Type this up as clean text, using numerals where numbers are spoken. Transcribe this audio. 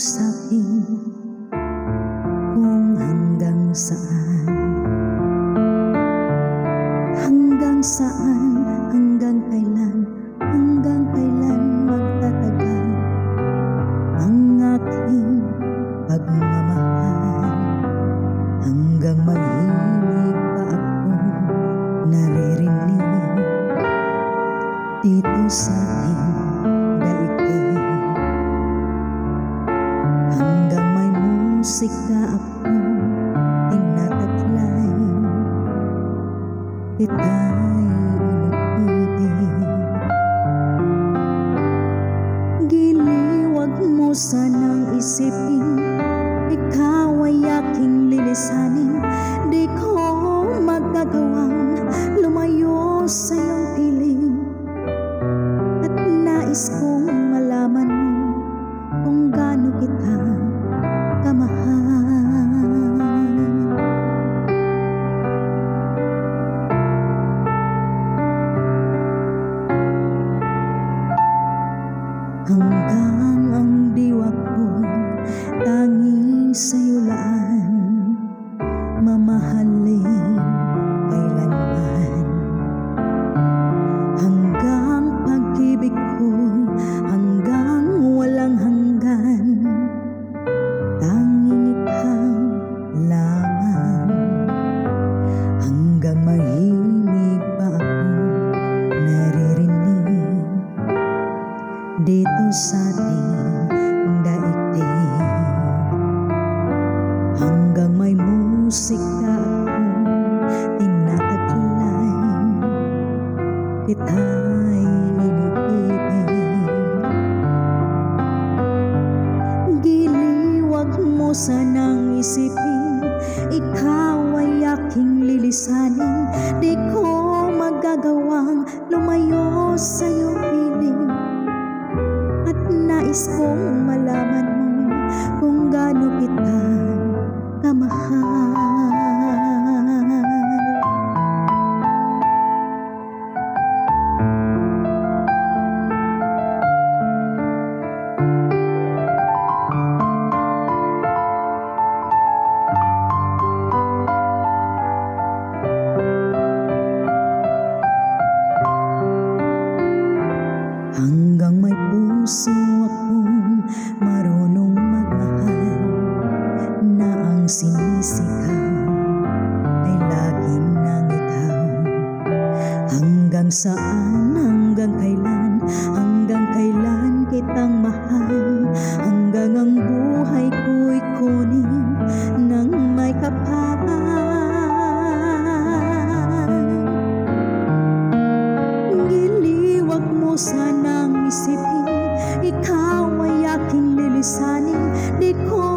sa'kin kung hanggang saan, hanggang kailan magtatagal ang aking pagmamahal, hanggang mahimig pa ako naririnig dito sa ating daigdig, hanggang may musika ako tinataglay, kita'y iniibig. Giliwag mo sanang isipin, ikaw ay aking lilisanin, di ko magagawang lumayo sa iyong piling, at nais kong malaman mo kung gaano kita kamahal. Hanggang ang diwa ko'y tanging sa'yo laan, mamahalin kailanman. Hanggang pag-ibig ko'y hanggang walang hanggan, tanging ikaw lamang. Hanggang mahimig pa ako naririnig dito sa ating daigdig, hanggang may musika ako tinataglay, kita'y iniibig. Giliwag mo sanang isipin, ikaw ay aking lilisanin, di ko magagawang lumayo sa iyong piling, at nais kong malaman mo kung gaano kita kamahal. Hanggang may puso akong marunong magmahal, na ang sinisigaw ay lagi nang ikaw. Hanggang saan, hanggang kailan kitang mahal, hanggang ang buhay ko'y kunin ng may kapal. Giliwag mo sanang isipin, ikaw ay aking lilisanin, di ko